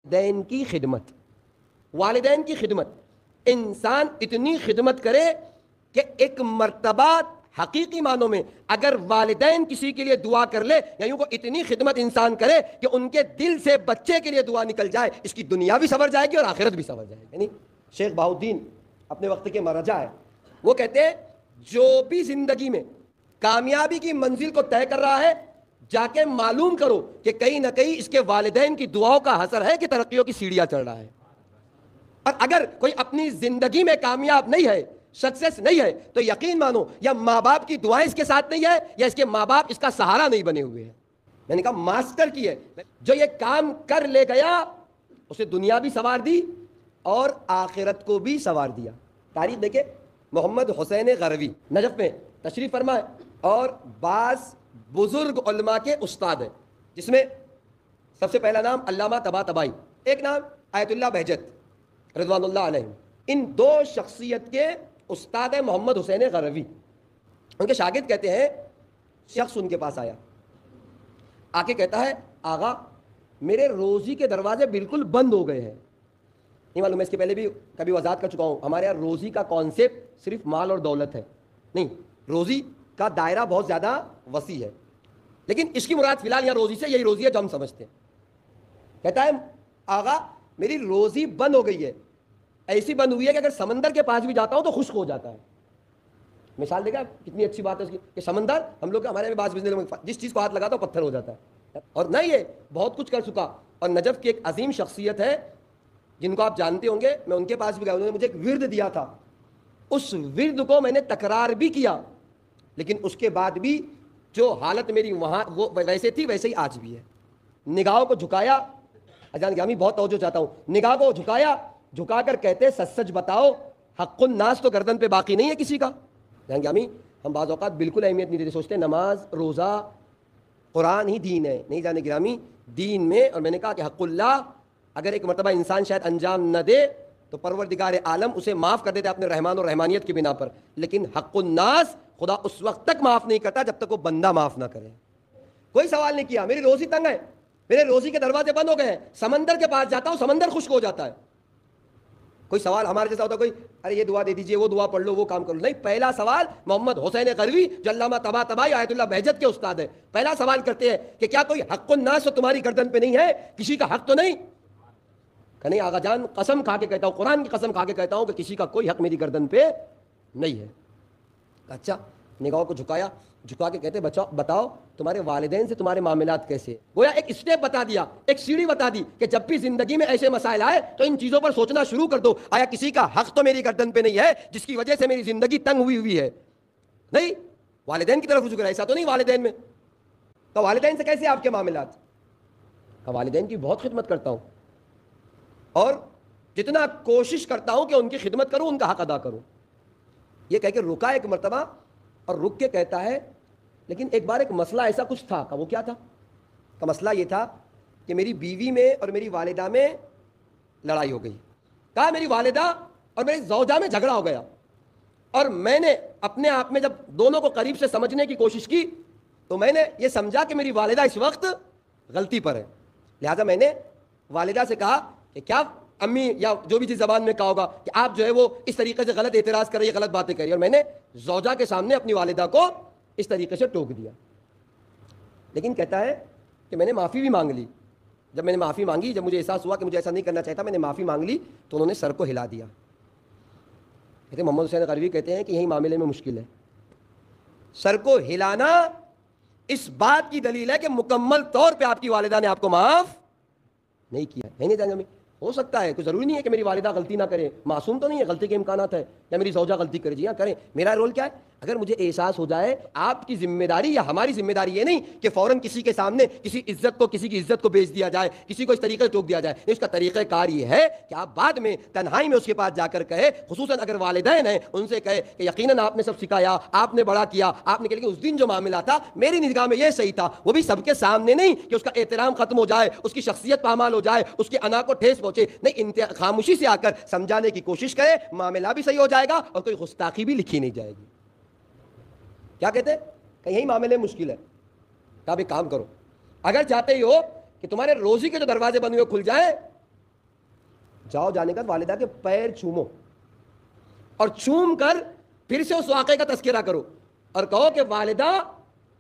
والدین کی خدمت، والدین کی خدمت، انسان اتنی خدمت کرے کہ ایک مرتبہ حقیقی معنوں میں اگر والدین کسی کے لیے دعا کر لے یا یوں کو اتنی خدمت انسان کرے کہ ان کے دل سے بچے کے لیے دعا نکل جائے، اس کی دنیا بھی سنور جائے گی اور آخرت بھی سنور جائے گی. یعنی شیخ بہاؤالدین اپنے وقت کے مرجع ہے، وہ کہتے ہیں جو بھی زندگی میں کامیابی کی منزل کو طے کر رہا ہے جا کے معلوم کرو کہ کہیں نہ کہیں اس کے والدین کی دعاؤں کا اثر ہے کہ ترقیوں کی سیڑھیاں چڑھ رہا ہے. اور اگر کوئی اپنی زندگی میں کامیاب نہیں ہے، سکسیس نہیں ہے، تو یقین مانو یا ماں باپ کی دعائیں اس کے ساتھ نہیں ہے یا اس کے ماں باپ اس کا سہارا نہیں بنے ہوئے ہیں. میں نے کہا ماسٹر کی ہے جو یہ کام کر لے گیا، اسے دنیا بھی سنوار دی اور آخرت کو بھی سنوار دیا. تاریخ دیکھیں، محمد حسین غروی نجف میں تشریف فرما ہے اور بعض بزرگ علماء کے استاد ہیں، جس میں سب سے پہلا نام علامہ طباطبائی، ایک نام آیت اللہ بہجت رضوان اللہ علیہ. ان دو شخصیت کے استاد ہیں محمد حسین غروی. ان کے شاگرد کہتے ہیں شخص ان کے پاس آیا، آ کے کہتا ہے آغا میرے روزی کے دروازے بالکل بند ہو گئے ہیں. نہیں معلوم، میں اس کے پہلے بھی کبھی وضاحت کر چکا ہوں، ہمارے یہاں روزی کا کانسیپٹ صرف مال اور دولت ہے نہیں، روزی کا دائرہ بہت زیادہ وسیع ہے، لیکن اس کی مراد فی الحال یہاں روزی سے یہی روزی ہے جو ہم سمجھتے ہیں. کہتا ہے آغا میری روزی بند ہو گئی ہے، ایسی بند ہوئی ہے کہ اگر سمندر کے پاس بھی جاتا ہوں تو خشک ہو جاتا ہے. مثال دیکھا کتنی اچھی بات ہے اس کی کہ سمندر، ہم لوگ ہمارے میں بعض بزنس میں جس چیز کو ہاتھ لگاتا ہو پتھر ہو جاتا ہے، اور نہ یہ بہت کچھ کر چکا. اور نجف کی ایک عظیم شخصیت ہے جن کو آپ جانتے ہوں گے، میں ان کے پاس بھی گیا، انہوں نے مجھے ایک ورد دیا تھا، اس ورد کو میں نے تکرار بھی کیا، لیکن اس کے بعد بھی جو حالت میری وہاں وہ ویسے تھی ویسے ہی آج بھی ہے. نگاہوں کو جھکایا، اجان گرامی بہت توجہ چاہتا ہوں، نگاہ کو جھکایا، جھکا کر کہتے سچ سچ بتاؤ حق الناس تو گردن پہ باقی نہیں ہے کسی کا. اجان گرامی ہم بعض اوقات بالکل اہمیت نہیں دیتے، سوچتے نماز روزہ قرآن ہی دین ہے. نہیں جانے گرامی، دین میں، اور میں نے کہا کہ حق اللہ اگر ایک مرتبہ انسان شاید انجام نہ دے تو پروردگار عالم اسے معاف کر دیتے اپنے رحمان اور رحمانیت کی بنا پر، لیکن حق الناس خدا اس وقت تک معاف نہیں کرتا جب تک وہ بندہ معاف نہ کرے. کوئی سوال نہیں کیا، میری روزی تنگ ہے، میرے روزی کے دروازے بند ہو گئے ہیں، سمندر کے پاس جاتا ہوں سمندر خشک ہو جاتا ہے. کوئی سوال ہمارے جیسا ہوتا کوئی ارے یہ دعا دے دیجئے، وہ دعا پڑھ لو، وہ کام کر لو، نہیں. پہلا سوال محمد حسین غروی جو علامہ طباطبائی آیت اللہ بہجت کے استاد ہیں، پہلا سوال کرتے ہیں کہ کیا کوئی حق الناس تو تمہاری گردن پہ نہیں ہے، کسی کا حق تو نہیں؟ کہ نہیں آغا جان قسم کھا کے کہتا ہوں، قرآن کی قسم کھا کے کہتا ہوں کہ کسی کا کوئی حق میری گردن پہ نہیں ہے. اچھا، نگاہوں کو جھکایا، جھکا کے کہتے بتاؤ تمہارے والدین سے تمہارے معاملات کیسے؟ گویا ایک اسٹیپ بتا دیا، ایک سیڑھی بتا دی کہ جب بھی زندگی میں ایسے مسائل آئے تو ان چیزوں پر سوچنا شروع کر دو. آیا کسی کا حق تو میری گردن پہ نہیں ہے جس کی وجہ سے میری زندگی تنگ ہوئی ہے؟ نہیں. والدین کی طرف رجوع کرا، ایسا تو نہیں والدین میں. تو والدین سے کیسے آپ کے معاملات؟ والدین کی بہت خدمت کرتا ہوں اور جتنا کوشش کرتا ہوں کہ ان کی خدمت کروں، ان کا حق ادا کروں. یہ کہہ کے رکا ایک مرتبہ اور رک کے کہتا ہے لیکن ایک بار ایک مسئلہ ایسا کچھ تھا. کہ وہ کیا تھا؟ کہ مسئلہ یہ تھا کہ میری بیوی میں اور میری والدہ میں لڑائی ہو گئی. کہا میری والدہ اور میری زوجہ میں جھگڑا ہو گیا، اور میں نے اپنے آپ میں جب دونوں کو قریب سے سمجھنے کی کوشش کی تو میں نے یہ سمجھا کہ میری والدہ اس وقت غلطی پر ہے. لہٰذا میں نے والدہ سے کہا کہ کیا امی یا جو بھی جس زبان میں کہا ہوگا کہ آپ جو ہے وہ اس طریقے سے غلط اعتراض کر رہی ہے، غلط باتیں کر رہی ہے، اور میں نے زوجہ کے سامنے اپنی والدہ کو اس طریقے سے ٹوک دیا. لیکن کہتا ہے کہ میں نے معافی بھی مانگ لی. جب میں نے معافی مانگی، جب مجھے احساس ہوا کہ مجھے ایسا نہیں کرنا چاہتا، میں نے معافی مانگ لی تو انہوں نے سر کو ہلا دیا. کہتے ہیں محمد حسین غروی کہتے ہیں کہ یہی معاملے میں مشکل ہے. سر کو ہلانا اس بات کی دلیل ہے کہ مکمل طور پہ آپ کی والدہ نے آپ کو معاف نہیں کیا. نہیں جانیں گے، ہو سکتا ہے، کوئی ضروری نہیں ہے کہ میری والدہ غلطی نہ کرے، معصوم تو نہیں ہے، غلطی کے امکانات ہے، یا میری زوجہ غلطی کرے، جی ہاں کریں. میرا رول کیا ہے؟ اگر مجھے احساس ہو جائے آپ کی ذمہ داری یا ہماری ذمہ داری یہ نہیں کہ فوراً کسی کے سامنے کسی کی عزت کو بیچ دیا جائے، کسی کو اس طریقے سے ٹوک دیا جائے. اس کا طریقہ کار یہ ہے کہ آپ بعد میں تنہائی میں اس کے پاس جا کر کہے، خصوصاً اگر والدین ہیں ان سے کہے کہ یقیناً آپ نے سب سکھایا، آپ نے بڑا کیا، آپ نے کہا کہ اس دن جو معاملہ تھا میری نگاہ میں یہ صحیح تھا. وہ بھی سب کے سامنے نہیں کہ اس کا احترام ختم ہو جائے، اس کی شخصیت پامال ہو جائے، اس کی انا کو ٹھیس پہنچے. نہیں، خاموشی سے آ کر سمجھانے کی کوشش کرے، معاملہ بھی صحیح ہو جائے گا اور کوئی گستاخی بھی لکھی نہیں جائے گی. کیا کہتے ہیں کہ یہی معاملے مشکل ہے. کہ آپ ایک کام کرو، اگر چاہتے ہی ہو کہ تمہارے روزی کے جو دروازے بند ہوئے کھل جائیں جاؤ جانے کا والدہ کے پیر چومو اور چوم کر پھر سے اس واقعے کا تذکرہ کرو اور کہو کہ والدہ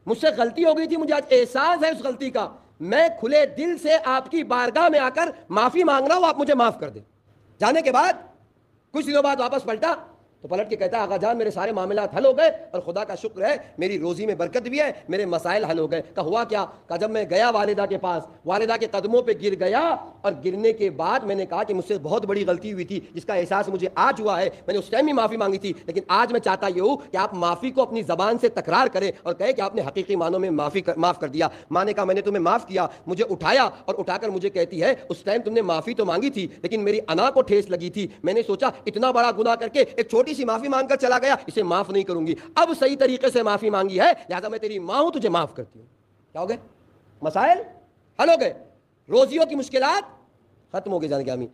مجھ سے غلطی ہو گئی تھی, مجھے آج احساس ہے اس غلطی کا, میں کھلے دل سے آپ کی بارگاہ میں آ کر معافی مانگ رہا ہوں, آپ مجھے معاف کر دیں. جانے کے بعد کچھ دنوں بعد واپس پلٹا تو پلٹ کے کہتا ہے آقا جان میرے سارے معاملات حل ہو گئے اور خدا کا شکر ہے میری روزی میں برکت بھی ہے, میرے مسائل حل ہو گئے. کہا ہوا کیا؟ کہا جب میں گیا والدہ کے پاس, والدہ کے قدموں پہ گر گیا اور گرنے کے بعد میں نے کہا کہ مجھ سے بہت بڑی غلطی ہوئی تھی جس کا احساس مجھے آج ہوا ہے, میں نے اس ٹائم ہی معافی مانگی تھی, لیکن آج میں چاہتا یہ ہوں کہ آپ معافی کو اپنی زبان سے تکرار کریں اور کہے کہ آپ نے حقیقی معنوں میں معاف کر دیا. ماں نے کہا میں نے تمہیں معاف کیا, مجھے اٹھایا اور اٹھا کر مجھے کہتی ہے اس ٹائم تم نے معافی تو مانگی تھی لیکن میری انا کو ٹھیس لگی تھی, میں نے سوچا اتنا بڑا گناہ کر کے ایک چھوٹی سی معافی مانگ کر چلا گیا, اسے معاف نہیں کروں گی, اب صحیح طریقے سے معافی مانگی ہے لہذا میں تیری ماں ہوں, تجھے معاف کرتی ہوں. کیا ہو گئے؟ مسائل حل ہو گئے, روزیوں کی مشکلات ختم ہو گئی. جان کے آمین.